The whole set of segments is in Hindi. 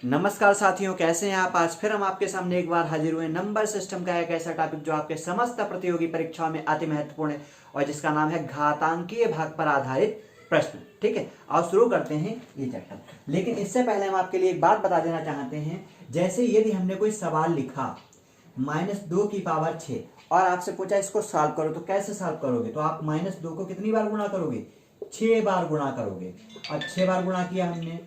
नमस्कार साथियों, कैसे हैं आप। आज फिर हम आपके सामने एक बार हाजिर हुए नंबर सिस्टम का एक ऐसा टॉपिक जो आपके समस्त प्रतियोगी परीक्षाओं में अति महत्वपूर्ण है और जिसका नाम है घातांकीय भाग पर आधारित प्रश्न। ठीक है, आओ शुरू करते हैं ये चैप्टर। लेकिन इससे पहले हम आपके लिए एक बात बता देना चाहते हैं। जैसे यदि हमने कोई सवाल लिखा -2 की पावर 6 और आपसे पूछा इसको सॉल्व करो, तो कैसे सॉल्व करोगे? तो आप -2 को कितनी बार गुणा करोगे? 6 बार गुणा करोगे। और 6 बार गुणा किया हमने,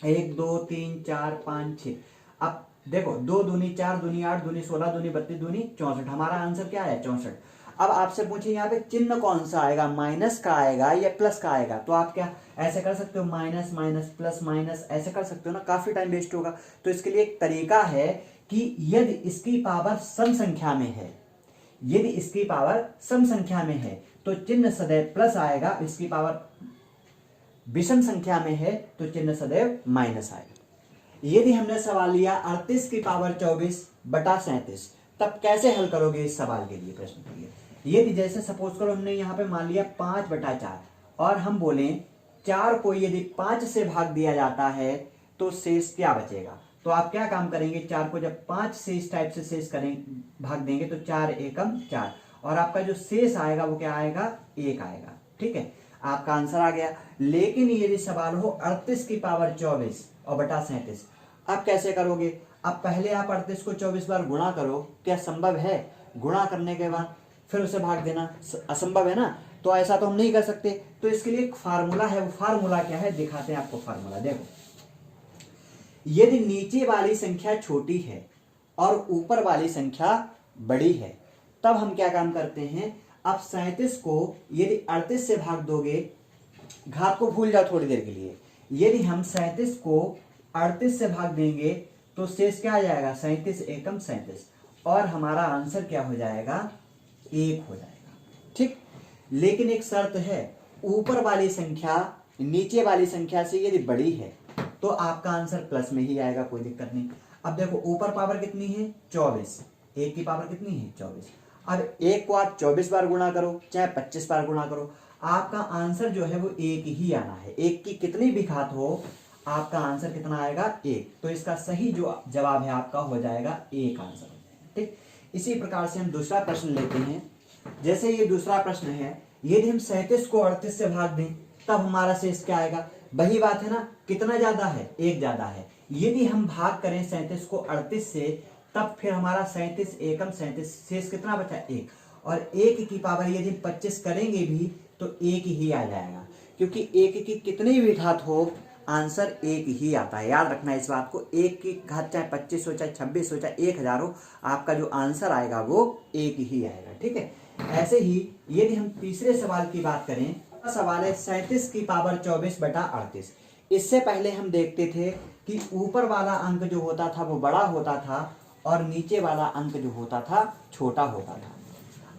1 2 3 4 5 6। अब देखो 2 दूनी 4 दूनी 8 दूनी 16 दूनी 32 दूनी 64। हमारा आंसर क्या है? 64। अब आपसे पूछे यहाँ पे चिन्ह कौन सा आएगा, माइनस का आएगा या प्लस का आएगा? तो आप क्या ऐसे कर सकते हो, माइनस माइनस प्लस माइनस ऐसे कर सकते हो ना, काफी टाइम वेस्ट होगा। तो इसके लिए एक तरीका है कि यदि इसकी पावर सम संख्या में है, यदि इसकी पावर सम संख्या में है तो चिन्ह सदैव प्लस आएगा। इसकी पावर विषम संख्या में है तो चिन्ह सदैव माइनस आएगा। यदि हमने सवाल लिया 38 की पावर 24 बटा 37, तब कैसे हल करोगे इस सवाल के लिए, प्रश्न के लिए? यदि जैसे सपोज करो हमने यहाँ पे मान लिया 5 बटा 4 और हम बोले 4 को यदि 5 से भाग दिया जाता है तो शेष क्या बचेगा? तो आप क्या काम करेंगे, 4 को जब 5 से इस टाइप से शेष करें भाग देंगे तो 4 एकम 4 और आपका जो शेष आएगा वो क्या आएगा? 1 आएगा। ठीक है, आपका आंसर आ गया। लेकिन यदि सवाल हो 38 की पावर 24 और बटा 37, अब कैसे करोगे? अब पहले आप 38 को 24 बार गुणा करो, क्या संभव है? गुणा करने के बाद फिर उसे भाग देना असंभव है ना, तो ऐसा तो हम नहीं कर सकते। तो इसके लिए एक फार्मूला है, वो फार्मूला क्या है दिखाते हैं आपको। फार्मूला देखो, यदि नीचे वाली संख्या छोटी है और ऊपर वाली संख्या बड़ी है, तब हम क्या काम करते हैं, आप 37 को यदि 38 से भाग दोगे, घात को भूल जाओ थोड़ी देर के लिए। यदि हम 37 को 38 से भाग देंगे तो शेष क्या आ जाएगा? 37 एकम 37 और हमारा आंसर क्या हो जाएगा? 1 हो जाएगा। ठीक, लेकिन एक शर्त है, ऊपर वाली संख्या नीचे वाली संख्या से यदि बड़ी है तो आपका आंसर प्लस में ही आएगा, कोई दिक्कत नहीं। अब देखो ऊपर पावर कितनी है? 24। 1 की पावर कितनी है? 24। अब 1 को आप 24 बार गुणा करो चाहे 25 बार गुणा करो, आपका आंसर जो है वो 1 ही आना है। 1 की कितनी भी घात हो, आपका आंसर कितना आएगा? 1। तो इसका सही जो जवाब है आपका हो जाएगा 1 आंसर हो जाएगा। ठीक, इसी प्रकार से हम दूसरा प्रश्न लेते हैं। जैसे ये दूसरा प्रश्न है, यदि हम 37 को 38 से भाग दें तब हमारा शेष क्या आएगा? वही बात है ना, कितना ज्यादा है? 1 ज्यादा है। यदि हम भाग करें 37 को 38 से, तब फिर हमारा 37 एकम 37, शेष कितना बचा? 1। और 1 की पावर यदि 25 करेंगे भी तो 1 ही आ जाएगा, क्योंकि 1 की कितनी भी घात हो आंसर 1 ही आता है। याद रखना इस बात को, 1 की घात चाहे 25 हो चाहे 26 हो चाहे 1000 हो, आपका जो आंसर आएगा वो 1 ही आएगा। ठीक है, ऐसे ही यदि हम तीसरे सवाल की बात करें, सवाल है 37 की पावर 24 बटा 38। इससे पहले हम देखते थे कि ऊपर वाला अंक जो होता था वो बड़ा होता था और नीचे वाला अंक जो होता था छोटा होता था।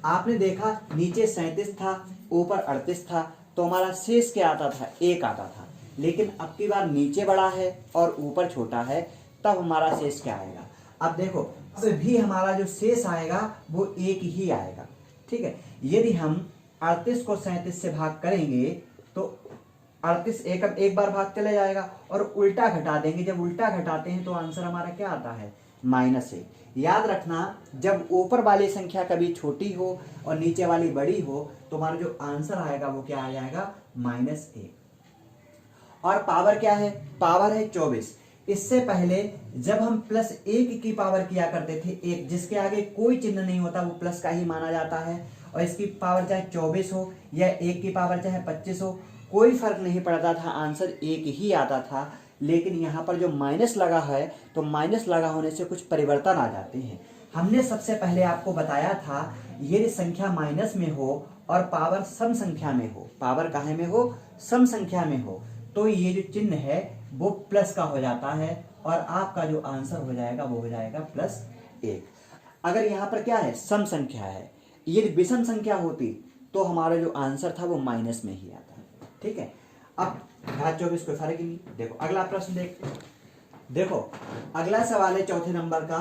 आपने देखा नीचे 37 था, ऊपर 38 था, तो हमारा शेष क्या आता था? 1 आता था। लेकिन अब की बार नीचे बड़ा है और ऊपर छोटा है, तब हमारा शेष क्या आएगा? अब देखो, अब भी हमारा जो शेष आएगा वो 1 ही आएगा। ठीक है, यदि हम 38 को 37 से भाग करेंगे तो 38 एकम 1 बार भाग चले जाएगा और उल्टा घटा देंगे। जब उल्टा घटाते हैं तो आंसर हमारा क्या आता है? -1। याद रखना, जब ऊपर वाली संख्या कभी छोटी हो और नीचे वाली बड़ी हो तो हमारा जो आंसर आएगा वो क्या आ जाएगा? -1। और पावर क्या है? पावर है 24। इससे पहले जब हम +1 की पावर किया करते थे, 1 जिसके आगे कोई चिन्ह नहीं होता वो प्लस का ही माना जाता है, और इसकी पावर चाहे 24 हो या 1 की पावर चाहे 25 हो, कोई फर्क नहीं पड़ता था, आंसर 1 ही आता था। लेकिन यहाँ पर जो माइनस लगा है तो माइनस लगा होने से कुछ परिवर्तन आ जाते हैं। हमने सबसे पहले आपको बताया था, यदि संख्या माइनस में हो और पावर सम संख्या में हो, पावर काहे में हो? सम संख्या में हो, तो ये जो चिन्ह है वो प्लस का हो जाता है और आपका जो आंसर हो जाएगा वो हो जाएगा +1। अगर यहाँ पर क्या है? सम संख्या है। यदि विषम संख्या होती तो हमारा जो आंसर था वो माइनस में ही आता है। ठीक है, अब घात 24 कोई फर्क ही नहीं। देखो अगला प्रश्न देखते हैं। देखो अगला सवाल है चौथे नंबर का,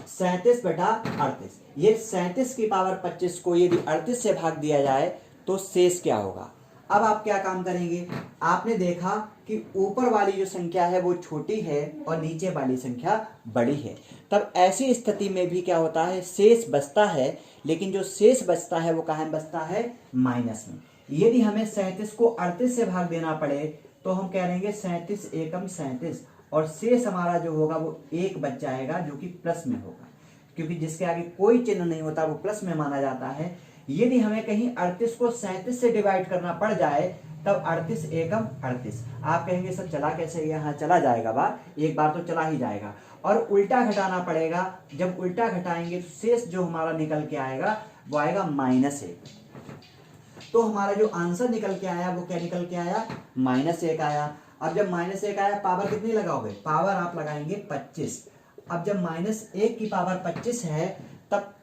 37 बटा 38। ये 37 की पावर 25 को यदि 38 से भाग दिया जाए तो शेष क्या होगा? अब आप क्या काम करेंगे, आपने देखा कि ऊपर वाली जो संख्या है वो छोटी है और नीचे वाली संख्या बड़ी है, तब ऐसी स्थिति में भी क्या होता है, शेष बचता है, लेकिन जो शेष बचता है वो कहाँ बचता है, माइनस में। यदि हमें 37 को 38 से भाग देना पड़े तो हम कह लेंगे 37 एकम 37, और शेष हमारा जो होगा वो 1 बच जाएगा जो कि प्लस में होगा, क्योंकि जिसके आगे कोई चिन्ह नहीं होता वो प्लस में माना जाता है। यदि हमें कहीं 38 को 37 से डिवाइड करना पड़ जाए तब 38 एकम 38। आप कहेंगे सर चला कैसे गया, हाँ चला जाएगा बार, एक बार तो चला ही जाएगा। और उल्टा घटाना पड़ेगा, जब उल्टा घटाएंगे तो शेष जो हमारा निकल के आएगा वो आएगा -1। तो हमारा जो आंसर निकल के आया वो क्या निकल के आया, -1 आया। अब जब -1 आया, पावर कितनी लगाओगे, पावर आप लगाएंगे 25। अब जब -1 की पावर 25 है तब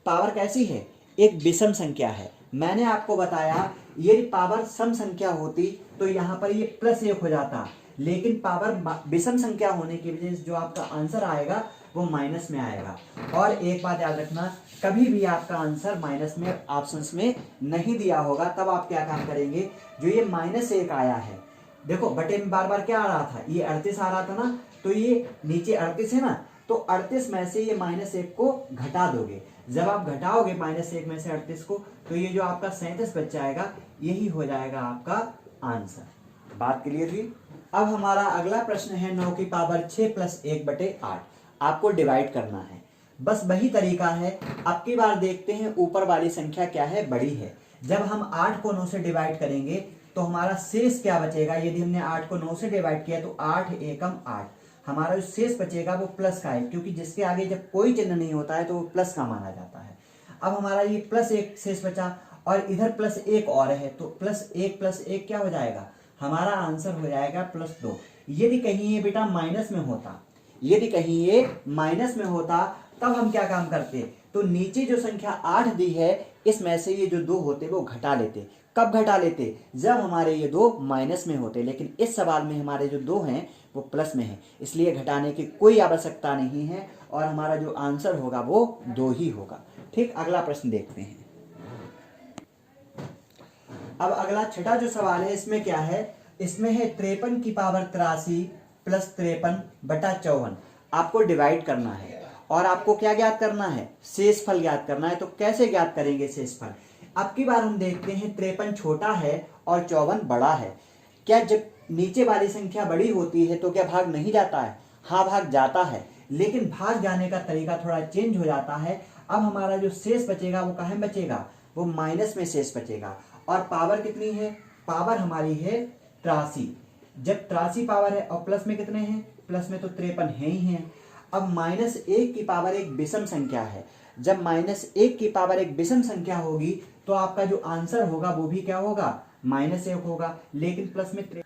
पावर कैसी है, एक विषम संख्या है। मैंने आपको बताया ये पावर सम संख्या होती तो यहाँ पर ये +1 हो जाता, लेकिन पावर विषम संख्या होने की वजह से जो आपका आंसर आएगा वो माइनस में आएगा। और एक बात याद रखना, कभी भी आपका आंसर माइनस में ऑप्शंस में नहीं दिया होगा, तब आप क्या काम करेंगे, जो ये -1 आया है, देखो बटे में बार बार क्या आ रहा था, ये 38 आ रहा था ना, तो ये नीचे 38 है ना, तो 38 में से ये -1 को घटा दोगे। जब आप घटाओगे -1 में से 38 को, तो ये जो आपका 37 बच जाएगा, यही हो जाएगा आपका आंसर। बात क्लियर हुई। अब हमारा अगला प्रश्न है 9 की पावर 6 + 1/8। आपको डिवाइड करना है, बस वही तरीका है। अब की बार देखते हैं ऊपर वाली संख्या क्या है, बड़ी है। जब हम 8 को 9 से डिवाइड करेंगे तो हमारा शेष क्या बचेगा, यदि हमने 8 को 9 से डिवाइड किया तो 8 एकम 8, हमारा जो शेष बचेगा वो प्लस का है, क्योंकि जिसके आगे जब कोई चिन्ह नहीं होता है तो वो प्लस का माना जाता है। अब हमारा ये +1 शेष बचा और इधर +1 और है, तो +1 + 1 क्या हो जाएगा, हमारा आंसर हो जाएगा +2। यदि कहीं ये बेटा माइनस में होता, यदि कहीं ये माइनस में होता तब हम क्या काम करते, तो नीचे जो संख्या 8 दी है इसमें से ये जो 2 होते वो घटा लेते। कब घटा लेते, जब हमारे ये 2 माइनस में होते, लेकिन इस सवाल में हमारे जो 2 हैं वो प्लस में है, इसलिए घटाने की कोई आवश्यकता नहीं है और हमारा जो आंसर होगा वो 2 ही होगा। ठीक, अगला प्रश्न देखते हैं। अब अगला छठा जो सवाल है इसमें क्या है, इसमें है 53 की पावर 83 + 53/54। आपको डिवाइड करना है और आपको क्या ज्ञात करना है, शेषफल ज्ञात करना है। तो कैसे ज्ञात करेंगे शेषफल, अब की बार हम देखते हैं 53 छोटा है और 54 बड़ा है। क्या जब नीचे वाली संख्या बड़ी होती है तो क्या भाग नहीं जाता है, हाँ भाग जाता है, लेकिन भाग जाने का तरीका थोड़ा चेंज हो जाता है। अब हमारा जो शेष बचेगा वो कहाँ बचेगा, वो माइनस में शेष बचेगा। और पावर कितनी है, पावर हमारी है 83। जब 83 पावर है और प्लस में कितने हैं, प्लस में तो 53 है ही है। अब -1 की पावर एक विषम संख्या है, जब -1 की पावर एक विषम संख्या होगी तो आपका जो आंसर होगा वो भी क्या होगा, -1 होगा, लेकिन प्लस में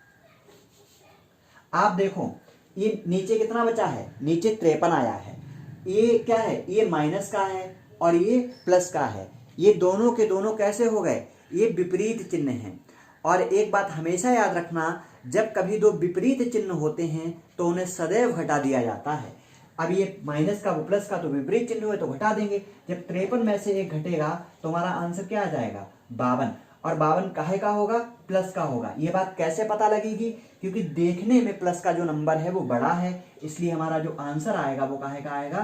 आप देखो ये नीचे कितना बचा है, नीचे 53 आया है, ये क्या है, ये माइनस का है और ये प्लस का है। ये दोनों के दोनों कैसे हो गए, ये विपरीत चिन्ह हैं। और एक बात हमेशा याद रखना, जब कभी दो विपरीत चिन्ह होते हैं तो उन्हें सदैव घटा दिया जाता है। अब ये माइनस का वो प्लस का, तो विपरीत चिन्ह हुए तो घटा देंगे। जब 53 में से 1 घटेगा तो हमारा आंसर क्या आ जाएगा, 52। और 52 काहे का होगा, प्लस का होगा। ये बात कैसे पता लगेगी, क्योंकि देखने में प्लस का जो नंबर है वो बड़ा है, इसलिए हमारा जो आंसर आएगा वो काहे का आएगा,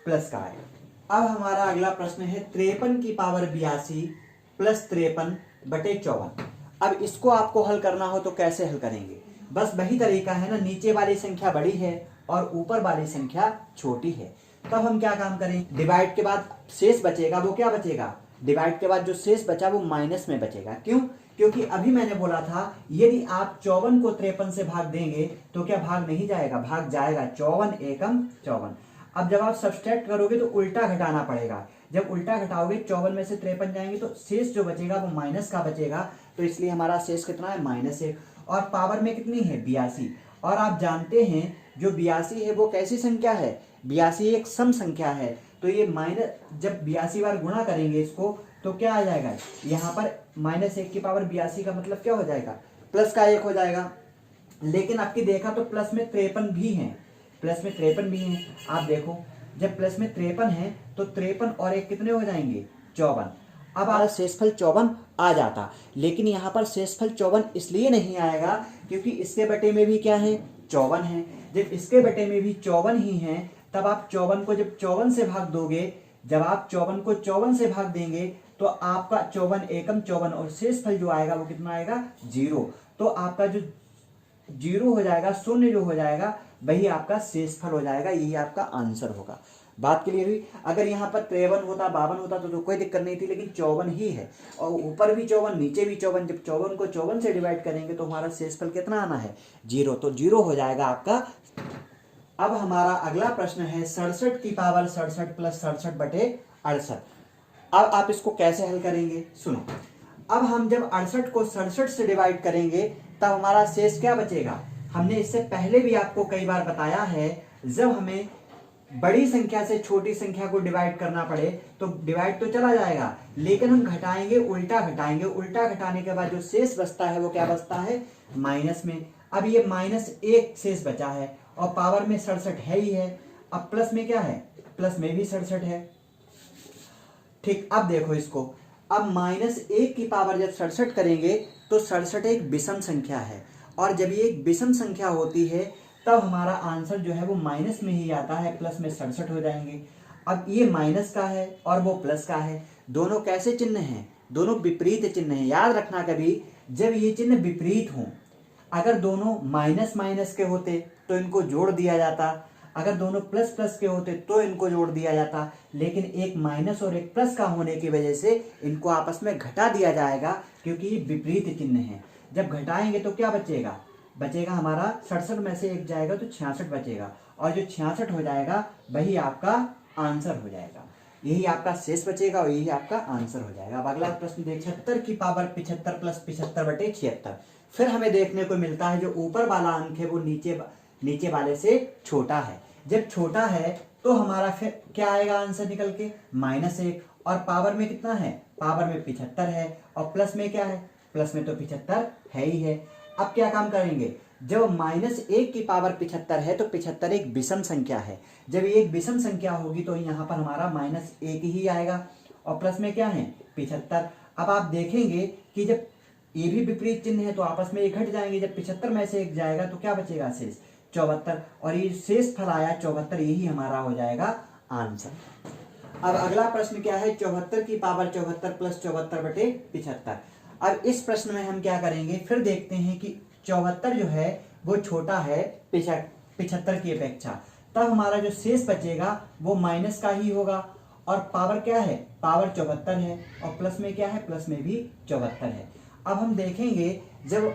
प्लस का आएगा। अब हमारा अगला प्रश्न है 53 की पावर 82 + 53/54। अब इसको आपको हल करना हो तो कैसे हल करेंगे, बस वही तरीका है ना, नीचे वाली संख्या बड़ी है और ऊपर वाली संख्या छोटी है। तब हम क्या काम करें, डिवाइड के बाद शेष बचेगा वो क्या बचेगा, डिवाइड के बाद जो शेष बचा वो माइनस में बचेगा। क्यों, क्योंकि अभी मैंने बोला था यदि आप 54 को 53 से भाग देंगे तो क्या भाग नहीं जाएगा, भाग जाएगा, 54 एकम 54। अब जब आप सब्सट्रैक्ट करोगे तो उल्टा घटाना पड़ेगा, जब उल्टा घटाओगे 54 में से 53 जाएंगे तो शेष जो बचेगा वो माइनस का बचेगा, तो इसलिए हमारा शेष कितना है, -1। और पावर में कितनी है, 82। और आप जानते हैं जो 82 है वो कैसी संख्या है, 82 एक सम संख्या है, तो ये जब 82 बार गुणा करेंगे इसको तो क्या आ जाएगा, यहाँ पर -1 की पावर 82 का मतलब क्या हो जाएगा, प्लस का 1 हो जाएगा। लेकिन आपकी देखा तो प्लस में 53 भी है, प्लस में 53 भी है। आप देखो जब प्लस में 53 है तो 53 और 1 कितने हो जाएंगे, 54। अब हमारा शेषफल 54 आ जाता, लेकिन यहाँ पर शेषफल 54 इसलिए नहीं आएगा क्योंकि इसके बटे में भी क्या है, 54 है। जब इसके बटे में भी 54 ही है, तब आप 54 को जब 54 से भाग दोगे, जब आप 54 को 54 से भाग देंगे तो आपका 54 एकम 54 और शेषफल जो आएगा वो कितना आएगा, 0। तो आपका जो 0 हो जाएगा, शून्य जो हो जाएगा वही आपका शेषफल हो जाएगा, यही आपका आंसर होगा। बात क्लियर हुई। अगर यहाँ पर 53 होता, 52 होता तो कोई दिक्कत नहीं थी, लेकिन 54 ही है और ऊपर भी 54 नीचे भी 54। जब 54 को 54 से डिवाइड करेंगे तो हमारा शेषफल कितना आना है, 0। तो 0 हो जाएगा आपका। अब हमारा अगला प्रश्न है 67 की पावर 67 प्लस 67 बटे 68। अब आप इसको कैसे हल करेंगे, सुनो। अब हम जब 68 को 67 से डिवाइड करेंगे तब हमारा शेष क्या बचेगा। हमने इससे पहले भी आपको कई बार बताया है, जब हमें बड़ी संख्या से छोटी संख्या को डिवाइड करना पड़े तो डिवाइड तो चला जाएगा, लेकिन हम घटाएंगे, उल्टा घटाएंगे। उल्टा घटाने के बाद जो शेष बचता है वो क्या बचता है, माइनस में। अब ये -1 शेष बचा है और पावर में 67 है ही है। अब प्लस में क्या है, प्लस में भी 67 है। ठीक, अब देखो इसको, अब -1 की पावर जब 67 करेंगे तो 67 एक विषम संख्या है, और जब ये एक विषम संख्या होती है तब हमारा आंसर जो है वो माइनस में ही आता है, प्लस में 67 हो जाएंगे। अब ये माइनस का है और वो प्लस का है, दोनों कैसे चिन्ह हैं, दोनों विपरीत चिन्ह हैं। याद रखना कभी जब ये चिन्ह विपरीत हों, अगर दोनों माइनस माइनस के होते तो इनको जोड़ दिया जाता, अगर दोनों प्लस प्लस के होते तो इनको जोड़ दिया जाता, लेकिन एक माइनस और एक प्लस का होने की वजह से इनको आपस में घटा दिया जाएगा, क्योंकि ये विपरीत चिन्ह है। जब घटाएंगे तो क्या बचेगा, बचेगा हमारा 67 में से 1 जाएगा तो 66 बचेगा, और जो 66 हो जाएगा वही आपका आंसर हो जाएगा, यही आपका शेष बचेगा और यही आपका आंसर हो जाएगा। अब अगला प्रश्न देख, 76 की पावर 75 प्लस 75 बटे 76। फिर हमें देखने को मिलता है जो ऊपर वाला अंक है वो नीचे वाले से छोटा है। जब छोटा है तो हमारा फिर क्या आएगा आंसर निकल के, -1। और पावर में कितना है, पावर में 75 है, और प्लस में क्या है, प्लस में तो 75 है ही है। अब क्या काम करेंगे, जब -1 की पावर 75 है तो 75 एक विषम संख्या है। जब ये एक विषम संख्या होगी तो यहाँ पर हमारा -1 ही आएगा, और प्लस में क्या है, 75। अब आप देखेंगे कि जब ये भी विपरीत चिन्ह है तो आपस में ये घट जाएंगे। जब 75 में से 1 जाएगा तो क्या बचेगा, शेष 74, और ये शेष फल आया 74, यही हमारा हो जाएगा आंसर। अब अगला प्रश्न क्या है, 74 की पावर 74 प्लस 74 बटे 75। अब इस प्रश्न में हम क्या करेंगे, फिर देखते हैं कि 74 जो है वो छोटा है 75 की अपेक्षा, तब हमारा जो शेष बचेगा वो माइनस का ही होगा। और पावर क्या है, पावर 74 है, और प्लस में क्या है, प्लस में भी 74 है। अब हम देखेंगे जब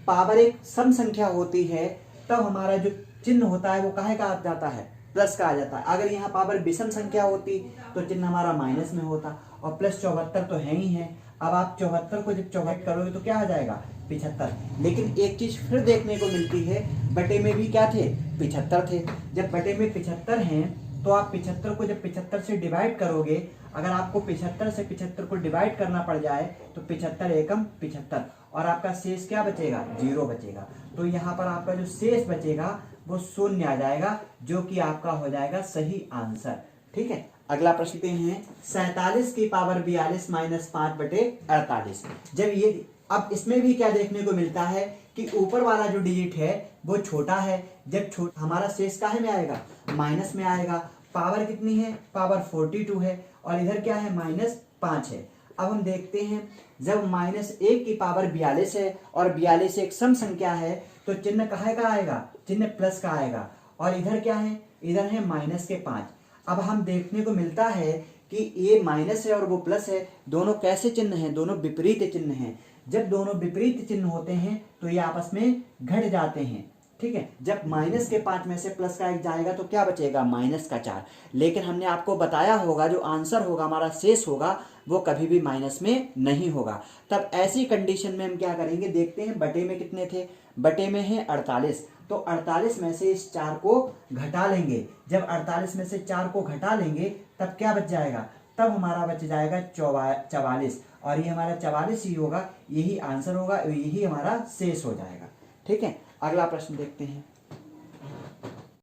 पावर एक सम संख्या होती है तब हमारा जो चिन्ह होता है वो काहे का आ जाता है, प्लस का आ जाता है। अगर यहाँ पावर विषम संख्या होती तो चिन्ह हमारा माइनस में होता, और प्लस 74 तो है ही है। अब आप 74 को जब 74 करोगे तो क्या आ जाएगा, 75। लेकिन एक चीज फिर देखने को मिलती है, बटे में भी क्या थे, 75 थे। जब बटे में 75 हैं तो आप 75 को जब 75 से डिवाइड करोगे, अगर आपको 75 से 75 को डिवाइड करना पड़ जाए तो 75 एकम 75, और आपका शेष क्या बचेगा, 0 बचेगा। तो यहाँ पर आपका जो शेष बचेगा वो 0 आ जाएगा, जो कि आपका हो जाएगा सही आंसर। ठीक है, अगला प्रश्न देखते हैं, 47 की पावर 42 माइनस 5 बटे 48। जब ये, अब इसमें भी क्या देखने को मिलता है कि ऊपर वाला जो डिजिट है वो छोटा है। जब हमारा शेष काहे में आएगा, माइनस में आएगा। पावर कितनी है, पावर 42 है, और इधर क्या है, -5 है। अब हम देखते हैं जब -1 की पावर 42 है और 42 एक सम संख्या है तो चिन्ह काहे का आएगा, चिन्ह प्लस का आएगा, और इधर क्या है, इधर है -5। अब हम देखने को मिलता है कि ये माइनस है और वो प्लस है, दोनों कैसे चिन्ह हैं, दोनों विपरीत चिन्ह हैं। जब दोनों विपरीत चिन्ह होते हैं तो ये आपस में घट जाते हैं। ठीक है, जब -5 में से प्लस का 1 जाएगा तो क्या बचेगा, -4। लेकिन हमने आपको बताया होगा जो आंसर होगा हमारा शेष होगा वो कभी भी माइनस में नहीं होगा। तब ऐसी कंडीशन में हम क्या करेंगे, देखते हैं बटे में कितने थे, बटे में है 48, तो 48 में से इस 4 को घटा लेंगे। जब 48 में से 4 को घटा लेंगे तब क्या बच जाएगा, तब हमारा बच जाएगा 44, और ये हमारा 44 ही होगा, यही आंसर होगा, यही हमारा शेष हो जाएगा। ठीक है, अगला प्रश्न देखते हैं।